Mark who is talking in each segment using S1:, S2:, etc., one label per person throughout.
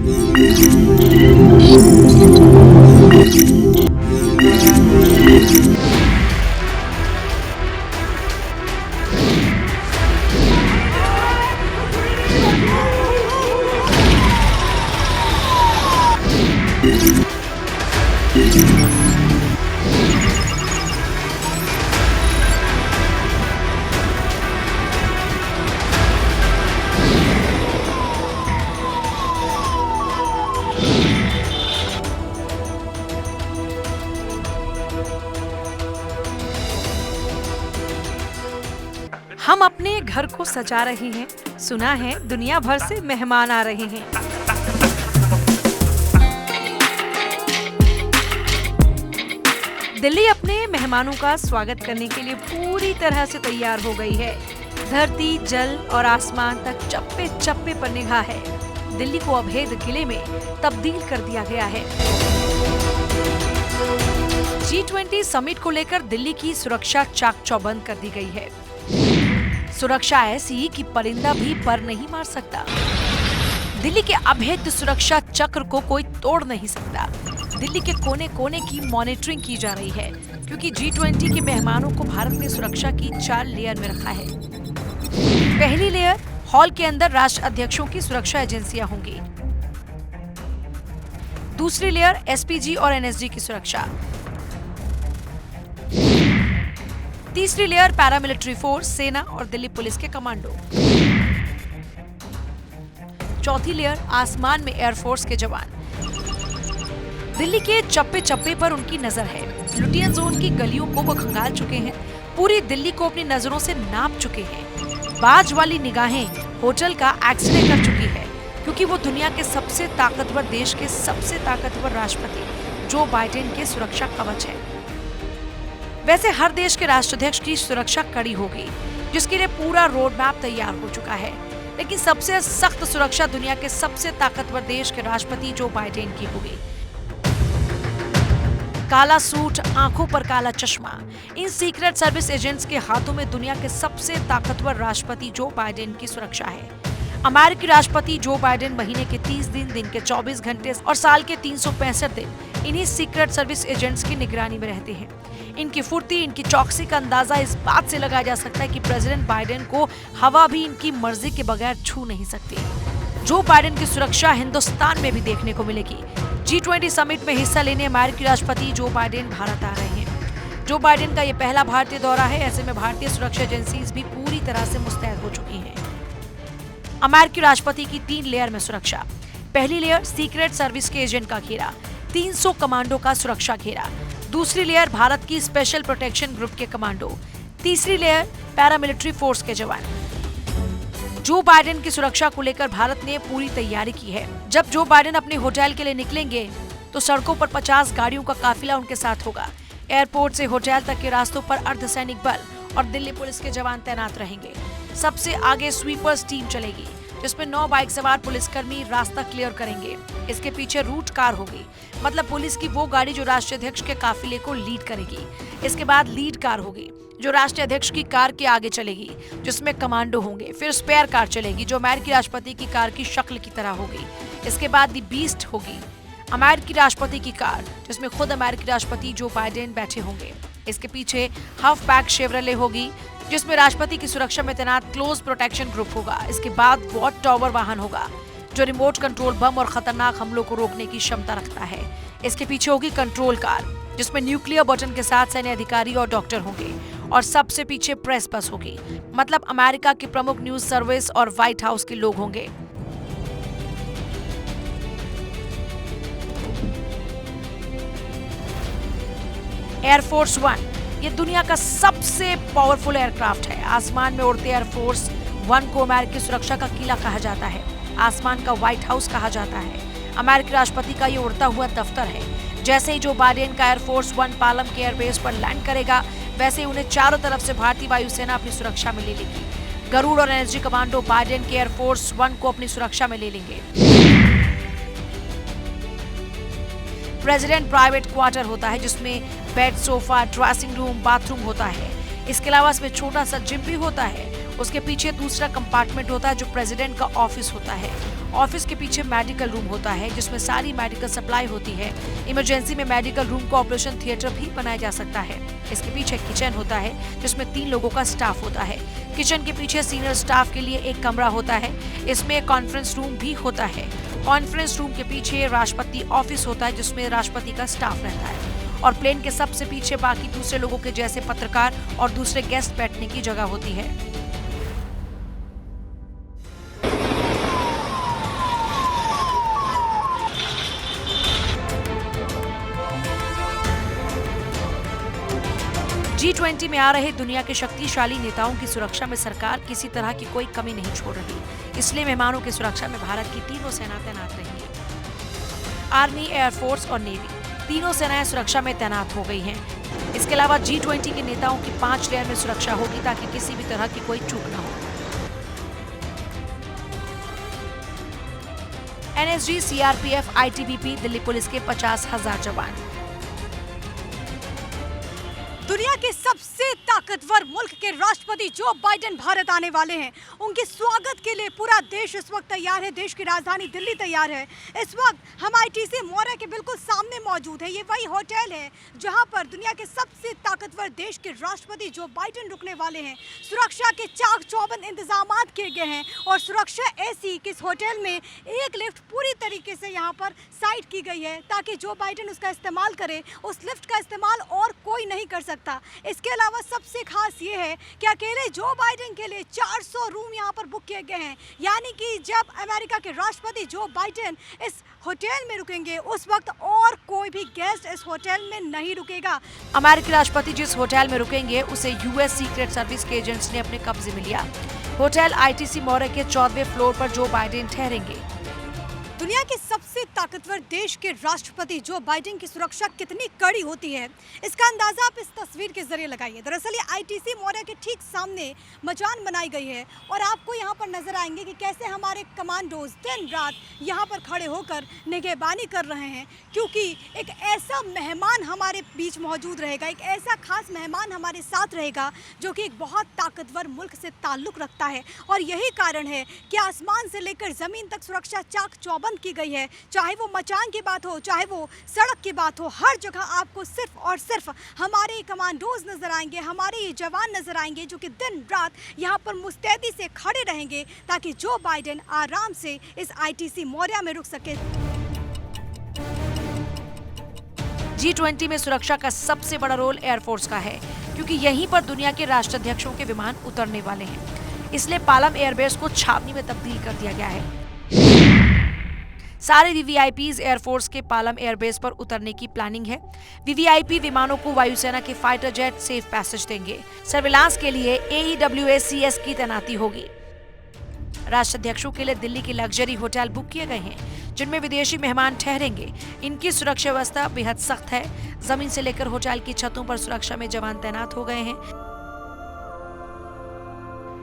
S1: हम अपने घर को सजा रहे हैं, सुना है दुनिया भर से मेहमान आ रहे हैं। दिल्ली अपने मेहमानों का स्वागत करने के लिए पूरी तरह से तैयार हो गई है। धरती, जल और आसमान तक चप्पे चप्पे पर निगाह है। दिल्ली को अभेद किले में तब्दील कर दिया गया है। G20 समिट को लेकर दिल्ली की सुरक्षा चाक चौबंद कर दी गई है। सुरक्षा ऐसी कि परिंदा भी पर नहीं मार सकता। दिल्ली के अभेद्य सुरक्षा चक्र को कोई तोड़ नहीं सकता। दिल्ली के कोने कोने की मॉनिटरिंग की जा रही है, क्योंकि G20 के मेहमानों को भारत ने सुरक्षा की 4 लेयर में रखा है। पहली लेयर, हॉल के अंदर राष्ट्र अध्यक्षों की सुरक्षा एजेंसियां होंगी। दूसरी लेयर, एसपीजी और एनएसजी की सुरक्षा। तीसरी लेयर, पैरामिलिट्री फोर्स, सेना और दिल्ली पुलिस के कमांडो। चौथी लेयर, आसमान में एयरफोर्स के जवान। दिल्ली के चप्पे चप्पे पर उनकी नजर है। लुटियन जोन की गलियों को वो खंगाल चुके हैं। पूरी दिल्ली को अपनी नजरों से नाप चुके हैं। बाज वाली निगाहें होटल का एक्सरे कर चुकी है, क्योंकि वो दुनिया के सबसे ताकतवर देश के सबसे ताकतवर राष्ट्रपति जो बाइडेन के सुरक्षा कवच है। वैसे हर देश के राष्ट्राध्यक्ष की सुरक्षा कड़ी होगी, जिसके लिए पूरा रोड मैप तैयार हो चुका है। लेकिन सबसे सख्त सुरक्षा दुनिया के सबसे ताकतवर देश के राष्ट्रपति जो बाइडेन की होगी। काला सूट, आंखों पर काला चश्मा, इन सीक्रेट सर्विस एजेंट्स के हाथों में दुनिया के सबसे ताकतवर राष्ट्रपति जो बाइडेन की सुरक्षा है। अमेरिकी राष्ट्रपति जो बाइडेन महीने के 30 दिन के 24 घंटे और साल के 365 दिन इन्हीं सीक्रेट सर्विस एजेंट्स की निगरानी में रहते हैं। इनकी फुर्ती, इनकी चौकसी का अंदाजा इस बात से लगाया जा सकता है कि प्रेसिडेंट बाइडेन को हवा भी इनकी मर्जी के बगैर छू नहीं सकती। जो बाइडेन की सुरक्षा हिंदुस्तान में भी देखने को मिलेगी। G20 समिट में हिस्सा लेने अमेरिकी राष्ट्रपति जो बाइडेन भारत आ रहे हैं। जो बाइडेन का ये पहला भारतीय दौरा है। ऐसे में भारतीय सुरक्षा एजेंसीज भी पूरी तरह से मुस्तैद हो चुकी हैं। अमेरिकी राष्ट्रपति की 3 लेयर में सुरक्षा। पहली लेयर, सीक्रेट सर्विस के एजेंट का घेरा, 300 कमांडो का सुरक्षा घेरा। दूसरी लेयर, भारत की स्पेशल प्रोटेक्शन ग्रुप के कमांडो। तीसरी लेयर, पैरामिलिट्री फोर्स के जवान। जो बाइडेन की सुरक्षा को लेकर भारत ने पूरी तैयारी की है। जब जो बाइडेन अपने होटल के लिए निकलेंगे तो सड़कों पर 50 गाड़ियों का काफिला उनके साथ होगा। एयरपोर्ट से होटल तक के रास्तों पर अर्धसैनिक बल और दिल्ली पुलिस के जवान तैनात रहेंगे। सबसे आगे स्वीपर्स टीम चलेगी, जिसमें 9 बाइक सवार पुलिसकर्मी रास्ता क्लियर करेंगे। इसके पीछे रूट कार होगी, मतलब पुलिस की वो गाड़ी जो राष्ट्रीय अध्यक्ष के काफिले को लीड करेगी। इसके बाद लीड कार होगी, जो राष्ट्रीय अध्यक्ष की कार के आगे चलेगी, जिसमें कमांडो होंगे। फिर स्पेयर कार चलेगी, जो अमेरिकी राष्ट्रपति की कार की शक्ल की तरह होगी। इसके बाद दी बीस्ट होगी, अमेरिकी राष्ट्रपति की कार, जिसमें खुद अमेरिकी राष्ट्रपति जो बाइडेन बैठे होंगे। इसके पीछे हाफ पैक शेवरले होगी, जिसमें राष्ट्रपति की सुरक्षा में तैनात क्लोज प्रोटेक्शन ग्रुप होगा। इसके बाद वॉच टावर वाहन होगा, जो रिमोट कंट्रोल बम और खतरनाक हमलों को रोकने की क्षमता रखता है। इसके पीछे होगी कंट्रोल कार, जिसमें न्यूक्लियर बटन के साथ सैन्य अधिकारी और डॉक्टर होंगे। और सबसे पीछे प्रेस बस होगी, मतलब अमेरिका की प्रमुख न्यूज सर्विस और व्हाइट हाउस के लोग होंगे। एयरफोर्स 1 ये दुनिया का सबसे पावरफुल एयरक्राफ्ट है। आसमान में उड़ते एयरफोर्स 1 को अमेरिकी सुरक्षा का किला कहा जाता है। आसमान का व्हाइट हाउस कहा जाता है। अमेरिकी राष्ट्रपति का ये उड़ता हुआ दफ्तर है। जैसे ही जो बाइडेन का एयरफोर्स 1 पालम के एयरबेस पर लैंड करेगा, वैसे ही उन्हें चारों तरफ से भारतीय वायुसेना अपनी सुरक्षा में ले लेगी। गरुड़ और एनएसजी कमांडो बाइडेन के एयरफोर्स 1 को अपनी सुरक्षा में ले लेंगे। प्रेसिडेंट प्राइवेट क्वार्टर होता है, जिसमें bed, sofa, dressing room, bathroom होता है। इसके अलावा इसमें छोटा सा जिम भी होता है। उसके पीछे दूसरा कंपार्टमेंट होता है जो प्रेसिडेंट का ऑफिस होता है। ऑफिस के पीछे मेडिकल रूम होता है जिसमें सारी मेडिकल सप्लाई होती है। इमरजेंसी में मेडिकल रूम को ऑपरेशन थिएटर भी बनाया जा सकता है। इसके पीछे किचन होता है जिसमें 3 लोगों का स्टाफ होता है। किचन के पीछे सीनियर स्टाफ के लिए एक कमरा होता है। इसमें एक कॉन्फ्रेंस रूम भी होता है। कॉन्फ्रेंस रूम के पीछे राष्ट्रपति ऑफिस होता है जिसमें राष्ट्रपति का स्टाफ रहता है। और प्लेन के सबसे पीछे बाकी दूसरे लोगों के जैसे पत्रकार और दूसरे गेस्ट बैठने की जगह होती है। G20 में आ रहे दुनिया के शक्तिशाली नेताओं की सुरक्षा में सरकार किसी तरह की कोई कमी नहीं छोड़ रही। इसलिए मेहमानों की सुरक्षा में भारत की तीनों सेना तैनात रहेंगी। आर्मी, एयरफोर्स और नेवी तीनों सेनाएं सुरक्षा में तैनात हो गई हैं। इसके अलावा G20 के नेताओं की 5 लेयर में सुरक्षा होगी ताकि किसी भी तरह की कोई चूक न हो। NSG, CRPF, ITBP, Delhi police के 50,000 जवान।
S2: दुनिया के सबसे ताकतवर मुल्क के राष्ट्रपति जो बाइडेन भारत आने वाले हैं। उनके स्वागत के लिए पूरा देश इस वक्त तैयार है। देश की राजधानी दिल्ली तैयार है। इस वक्त हम ITC मौर्य के बिल्कुल सामने मौजूद है। ये वही होटल है जहां पर दुनिया के सबसे ताकतवर देश के राष्ट्रपति जो बाइडेन रुकने वाले हैं। सुरक्षा के चाक चौबंद इंतजाम किए गए हैं और सुरक्षा ऐसी कि इस होटल में एक लिफ्ट पूरी तरीके से यहाँ पर साइड की गई है ताकि जो बाइडेन उसका इस्तेमाल करे, उस लिफ्ट का इस्तेमाल और कोई नहीं कर सकता। इसके अलावा सबसे खास ये है कि अकेले जो बाइडेन के लिए 400 रूम यहाँ पर बुक किए गए हैं। यानी कि जब अमेरिका के राष्ट्रपति जो बाइडेन इस होटल में रुकेंगे उस वक्त और कोई भी गेस्ट इस होटल में नहीं रुकेगा।
S1: अमेरिकी राष्ट्रपति जिस होटल में रुकेंगे उसे US सीक्रेट सर्विस के एजेंट्स ने अपने कब्जे में लिया। होटल ITC मौर्य के 14वें फ्लोर पर जो बाइडेन ठहरेंगे।
S2: दुनिया के सबसे ताकतवर देश के राष्ट्रपति जो बाइडेन की सुरक्षा कितनी कड़ी होती है, इसका अंदाजा आप इस तस्वीर के जरिए लगाइए। दरअसल ये ITC मौर्य के ठीक सामने मचान बनाई गई है और आपको यहाँ पर नजर आएंगे कि कैसे हमारे कमांडोज दिन रात यहाँ पर खड़े होकर निगहबानी कर रहे हैं, क्योंकि एक ऐसा मेहमान हमारे बीच मौजूद रहेगा, एक ऐसा खास मेहमान हमारे साथ रहेगा जो कि एक बहुत ताकतवर मुल्क से ताल्लुक रखता है। और यही कारण है कि आसमान से लेकर जमीन तक सुरक्षा चाक चौबंद की गई है। चाहे वो मचान की बात हो, चाहे वो सड़क की बात हो, हर जगह आपको सिर्फ और सिर्फ हमारे कमांडोज नजर आएंगे, हमारे जवान नजर आएंगे जो कि दिन रात यहाँ पर मुस्तैदी से खड़े रहेंगे ताकि जो बाइडेन आराम से इस ITC मौर्य में रुक सके।
S1: G20 में सुरक्षा का सबसे बड़ा रोल एयरफोर्स का है, क्योंकि यहीं पर दुनिया के राष्ट्राध्यक्षों के विमान उतरने वाले हैं। इसलिए पालम एयरबेस को छावनी में तब्दील कर दिया गया है। सारे VVIPs एयरफोर्स के पालम एयरबेस पर उतरने की प्लानिंग है। VVIP विमानों को वायुसेना के फाइटर जेट सेफ पैसेज देंगे। सर्विलांस के लिए AEWACS की तैनाती होगी। राष्ट्राध्यक्षों के लिए दिल्ली के लग्जरी होटल बुक किए गए हैं जिनमें विदेशी मेहमान ठहरेंगे। इनकी सुरक्षा व्यवस्था बेहद सख्त है। जमीन से लेकर होटल की छतों पर सुरक्षा में जवान तैनात हो गए हैं।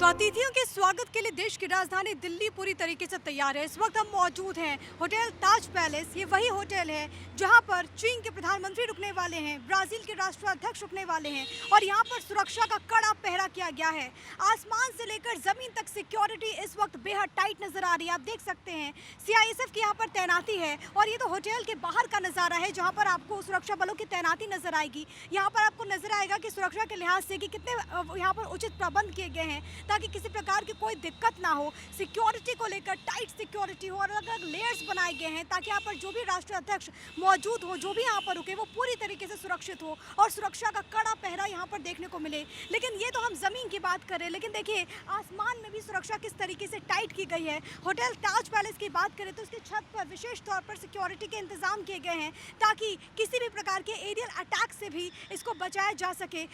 S2: तो अतिथियों के स्वागत के लिए देश की राजधानी दिल्ली पूरी तरीके से तैयार है। इस वक्त हम मौजूद हैं होटल ताज पैलेस। ये वही होटल है जहां पर चीन के प्रधानमंत्री रुकने वाले हैं, ब्राजील के राष्ट्राध्यक्ष रुकने वाले हैं और यहां पर सुरक्षा का कड़ा पहरा किया गया है। आसमान से लेकर जमीन तक सिक्योरिटी इस वक्त बेहद टाइट नजर आ रही है। आप देख सकते हैं CISF की यहाँ पर तैनाती है और ये तो होटल के बाहर का नजारा है जहाँ पर आपको सुरक्षा बलों की तैनाती नजर आएगी। यहाँ पर आपको नजर आएगा कि सुरक्षा के लिहाज से कि कितने यहाँ पर उचित प्रबंध किए गए हैं ताकि किसी प्रकार की कोई दिक्कत ना हो। सिक्योरिटी को लेकर टाइट सिक्योरिटी हो और अलग अलग लेयर्स बनाए गए हैं ताकि यहाँ पर जो भी राष्ट्राध्यक्ष मौजूद हो, जो भी यहाँ पर रुके, वो पूरी तरीके से सुरक्षित हो और सुरक्षा का कड़ा पहरा यहाँ पर देखने को मिले। लेकिन ये तो हम जमीन की बात कर रहे हैं, लेकिन देखिए आसमान में भी सुरक्षा किस तरीके से टाइट की गई है। होटल ताज पैलेस की बात करें तो उसकी छत पर विशेष तौर पर सिक्योरिटी के इंतजाम किए गए हैं ताकि किसी भी प्रकार के एरियल अटैक से भी इसको बचाया जा सके।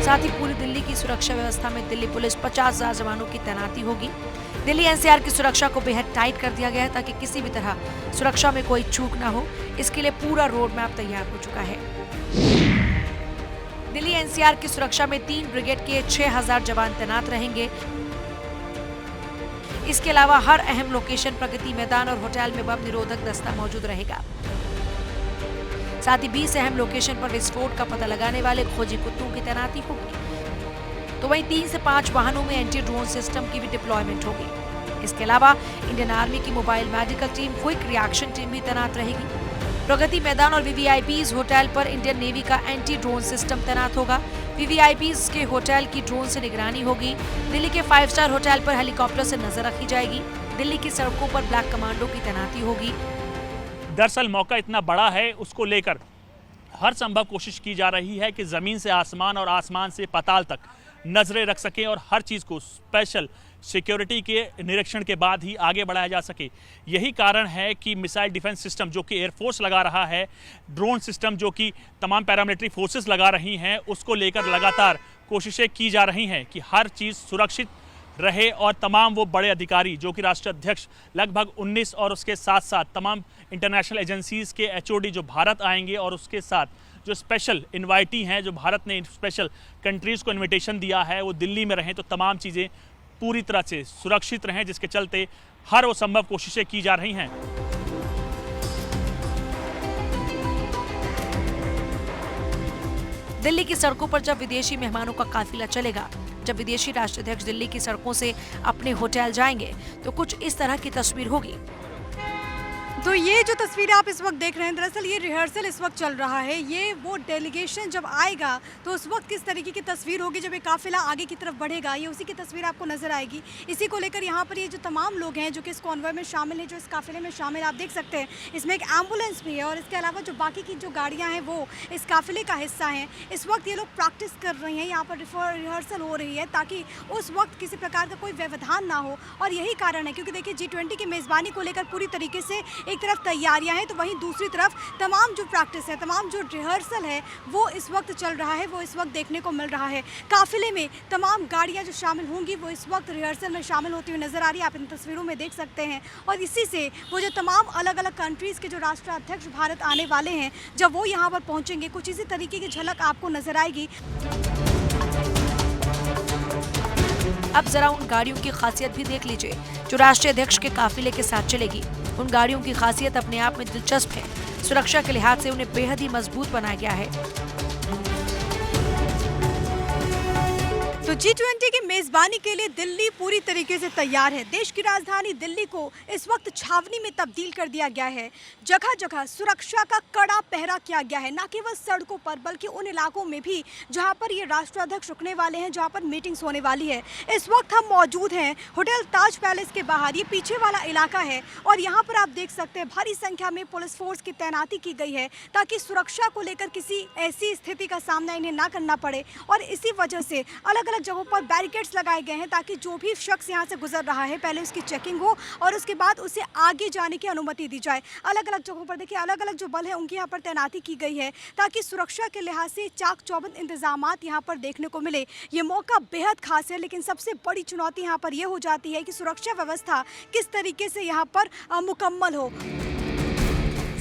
S1: साथ ही पूरी दिल्ली की सुरक्षा व्यवस्था में दिल्ली पुलिस 50,000 जवानों की तैनाती होगी। दिल्ली NCR की सुरक्षा को बेहद टाइट कर दिया गया है ताकि किसी भी तरह सुरक्षा में कोई चूक ना हो। इसके लिए पूरा रोड मैप तैयार हो चुका है। दिल्ली NCR की सुरक्षा में 3 ब्रिगेड के 6,000 जवान तैनात रहेंगे। इसके अलावा हर अहम लोकेशन, प्रगति मैदान और होटल में बम निरोधक दस्ता मौजूद रहेगा। साथ ही 20 अहम लोकेशन पर विस्फोट का पता लगाने वाले खोजी कुत्तों की तैनाती होगी। तो वहीं 3 से 5 वाहनों में एंटी ड्रोन सिस्टम की भी डिप्लॉयमेंट होगी। इसके अलावा इंडियन आर्मी की mobile medical team, quick reaction team भी तैनात रहेगी। प्रगति मैदान और वीवीआईपीज होटल पर इंडियन नेवी का एंटी ड्रोन सिस्टम तैनात होगा। वीवीआईपीज के होटल की ड्रोन से निगरानी होगी। दिल्ली के 5 स्टार होटल पर हेलीकॉप्टर से नजर रखी जाएगी। दिल्ली की सड़कों पर ब्लैक कमांडो की तैनाती होगी।
S3: दरअसल मौका इतना बड़ा है, उसको लेकर हर संभव कोशिश की जा रही है कि जमीन से आसमान और आसमान से पाताल तक नजरें रख सकें और हर चीज़ को स्पेशल सिक्योरिटी के निरीक्षण के बाद ही आगे बढ़ाया जा सके। यही कारण है कि मिसाइल डिफेंस सिस्टम जो कि एयरफोर्स लगा रहा है, ड्रोन सिस्टम जो कि तमाम पैरामिलिट्री फोर्सेस लगा रही हैं, उसको लेकर लगातार कोशिशें की जा रही हैं कि हर चीज़ सुरक्षित रहे और तमाम वो बड़े अधिकारी जो कि राष्ट्रीय अध्यक्ष लगभग 19 और उसके साथ साथ तमाम इंटरनेशनल एजेंसीज़ के एचओडी जो भारत आएंगे और उसके साथ जो स्पेशल इन्वाइटी हैं, जो भारत ने स्पेशल कंट्रीज़ को इन्विटेशन दिया है, वो दिल्ली में रहें तो तमाम चीज़ें पूरी तरह से सुरक्षित रहें, जिसके चलते हर वो संभव कोशिशें की जा रही हैं।
S1: दिल्ली की सड़कों पर जब विदेशी मेहमानों का काफिला चलेगा, जब विदेशी राष्ट्राध्यक्ष दिल्ली की सड़कों से अपने होटल जाएंगे, तो कुछ इस तरह की तस्वीर होगी।
S2: तो ये जो तस्वीरें आप इस वक्त देख रहे हैं, दरअसल ये रिहर्सल इस वक्त चल रहा है। ये वो डेलीगेशन जब आएगा तो उस वक्त किस तरीके की तस्वीर होगी जब ये काफिला आगे की तरफ बढ़ेगा, ये उसी की तस्वीर आपको नजर आएगी। इसी को लेकर यहाँ पर ये जो तमाम लोग हैं जो कि इस कॉन्वॉय में शामिल हैं, जो इस काफिले में शामिल, आप देख सकते हैं इसमें एक एम्बुलेंस भी है और इसके अलावा जो बाकी की जो गाड़ियाँ हैं वो इस काफिले का हिस्सा हैं। इस वक्त ये लोग प्रैक्टिस कर रहे हैं, यहाँ पर रिहर्सल हो रही है ताकि उस वक्त किसी प्रकार का कोई व्यवधान ना हो। और यही कारण है क्योंकि देखिए G20 की मेज़बानी को लेकर पूरी तरीके से एक तरफ तैयारियां हैं तो वहीं दूसरी तरफ तमाम जो प्रैक्टिस है, तमाम जो रिहर्सल है वो इस वक्त चल रहा है, वो इस वक्त देखने को मिल रहा है। काफिले में तमाम गाड़ियां जो शामिल होंगी वो इस वक्त रिहर्सल में शामिल होती हुई नजर आ रही है, आप इन तस्वीरों में देख सकते हैं। और इसी से वो जो तमाम अलग अलग कंट्रीज़ के जो राष्ट्राध्यक्ष भारत आने वाले हैं, जब वो यहाँ पर पहुँचेंगे, कुछ इसी तरीके की झलक आपको नजर आएगी।
S1: अब जरा उन गाड़ियों की खासियत भी देख लीजिए जो राष्ट्रीय अध्यक्ष के काफिले के साथ चलेगी। उन गाड़ियों की खासियत अपने आप में दिलचस्प है। सुरक्षा के लिहाज से उन्हें बेहद ही मजबूत बनाया गया है।
S2: तो G20 की मेजबानी के लिए दिल्ली पूरी तरीके से तैयार है। देश की राजधानी दिल्ली को इस वक्त छावनी में तब्दील कर दिया गया है। जगह जगह सुरक्षा का कड़ा पहरा किया गया है, न केवल सड़कों पर बल्कि उन इलाकों में भी जहां पर ये राष्ट्राध्यक्ष रुकने वाले हैं, जहां पर मीटिंग्स होने वाली है। इस वक्त हम मौजूद हैं होटल ताज पैलेस के बाहर, ये पीछे वाला इलाका है और यहाँ पर आप देख सकते हैं भारी संख्या में पुलिस फोर्स की तैनाती की गई है ताकि सुरक्षा को लेकर किसी ऐसी स्थिति का सामना इन्हें ना करना पड़े। और इसी वजह से अलग अलग जगहों पर बैरिकेड्स लगाए गए हैं ताकि जो भी शख्स यहाँ से गुजर रहा है पहले उसकी चेकिंग हो और उसके बाद उसे आगे जाने की अनुमति दी जाए। अलग अलग जगहों पर देखिए अलग अलग जो बल है उनकी यहाँ पर तैनाती की गई है ताकि सुरक्षा के लिहाज से चाक चौबंद इंतजामात यहाँ पर देखने को मिले। ये मौका बेहद खास है, लेकिन सबसे बड़ी चुनौती यहाँ पर यह हो जाती है कि सुरक्षा व्यवस्था किस तरीके से यहाँ पर मुकम्मल हो।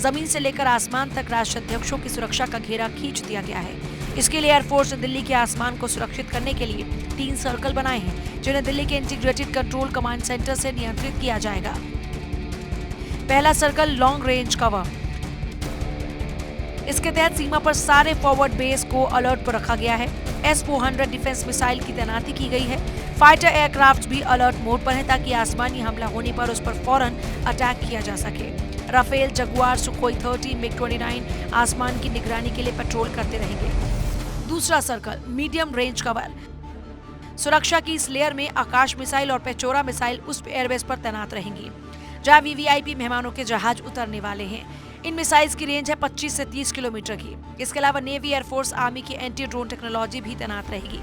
S1: जमीन से लेकर आसमान तक राष्ट्राध्यक्षों की सुरक्षा का घेरा खींच दिया गया है। इसके लिए एयरफोर्स ने दिल्ली के आसमान को सुरक्षित करने के लिए 3 सर्कल बनाए हैं जिन्हें दिल्ली के इंटीग्रेटेड कंट्रोल कमांड सेंटर से नियंत्रित किया जाएगा। पहला सर्कल लॉन्ग रेंज कवर, इसके तहत सीमा पर सारे फॉरवर्ड बेस को अलर्ट पर रखा गया है। S-400 डिफेंस मिसाइल की तैनाती की गई है। फाइटर एयरक्राफ्ट भी अलर्ट मोड पर है ताकि आसमानी हमला होने पर उस पर फौरन अटैक किया जा सके। राफेल, जगुआर, सुखोई 30, MiG-29 आसमान की निगरानी के लिए पेट्रोल करते रहेंगे। दूसरा सर्कल मीडियम रेंज कवर, सुरक्षा की इस लेयर में आकाश मिसाइल और पेचोरा मिसाइल उस एयरबेस पर तैनात रहेंगी जहां वीवीआईपी मेहमानों के जहाज उतरने वाले हैं। इन मिसाइल्स की रेंज है 25 से 30 किलोमीटर की। इसके अलावा नेवी, एयरफोर्स, आर्मी की एंटी ड्रोन टेक्नोलॉजी भी तैनात रहेगी।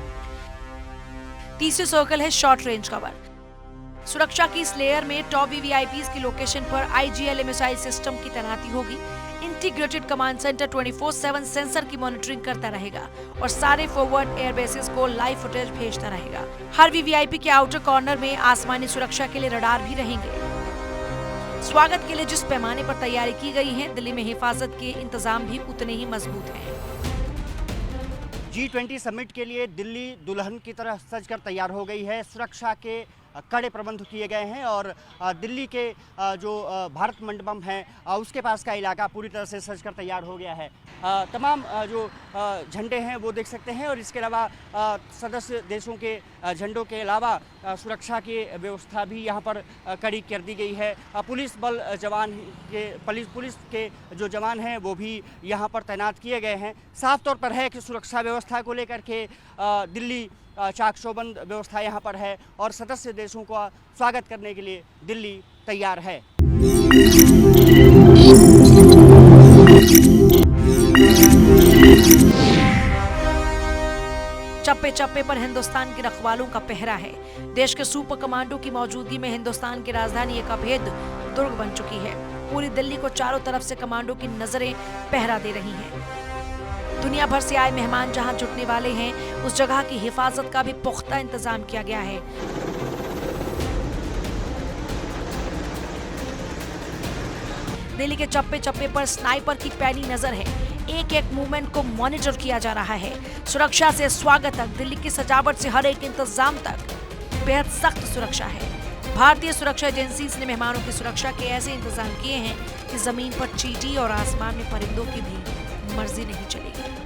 S1: तीसरी सर्कल है शॉर्ट रेंज कवर, सुरक्षा की इस लेयर में टॉप वीवीआईपीज की लोकेशन पर IGLA मिसाइल सिस्टम की तैनाती होगी। इंटीग्रेटेड कमांड सेंटर 24/7 सेंसर की मॉनिटरिंग करता रहेगा और सारे फॉरवर्ड एयरबेसेस को लाइव फुटेज भेजता रहेगा। हर वीवीआईपी के आउटर कॉर्नर में आसमानी सुरक्षा के लिए रडार भी रहेंगे। स्वागत के लिए जिस पैमाने पर तैयारी की गई है, दिल्ली में हिफाजत के इंतजाम भी उतने ही मजबूत हैं।
S4: G20 समिट के लिए दिल्ली दुल्हन की तरह सजकर तैयार हो गई है। सुरक्षा के कड़े प्रबंध किए गए हैं और दिल्ली के जो भारत मंडपम है उसके पास का इलाका पूरी तरह से सजकर तैयार हो गया है। तमाम जो झंडे हैं वो देख सकते हैं और इसके अलावा सदस्य देशों के झंडों के अलावा सुरक्षा की व्यवस्था भी यहाँ पर कड़ी कर दी गई है। पुलिस बल जवान के पुलिस के जो जवान हैं वो भी यहाँ पर तैनात किए गए हैं। साफ तौर पर है कि सुरक्षा व्यवस्था को लेकर के दिल्ली चाक चौबंद व्यवस्था यहाँ पर है और सदस्य देशों का स्वागत करने के लिए दिल्ली तैयार है।
S1: चप्पे चप्पे पर हिंदुस्तान के रखवालों का पहरा है। देश के सुपर कमांडो की मौजूदगी में हिंदुस्तान की राजधानी एक अभेद दुर्ग बन चुकी है। पूरी दिल्ली को चारों तरफ से कमांडो की नजरें पहरा दे रही हैं। दुनिया भर से आए मेहमान जहां जुटने वाले हैं, उस जगह की हिफाजत का भी पुख्ता इंतजाम किया गया है। दिल्ली के चप्पे चप्पे पर स्नाइपर की पैनी नजर है। एक एक मूवमेंट को मॉनिटर किया जा रहा है। सुरक्षा से स्वागत तक, दिल्ली की सजावट से हर एक इंतजाम तक बेहद सख्त सुरक्षा है। भारतीय सुरक्षा एजेंसी ने मेहमानों की सुरक्षा के ऐसे इंतजाम किए हैं कि जमीन पर चींटी और आसमान में परिंदों की भी मर्जी नहीं चलेगी।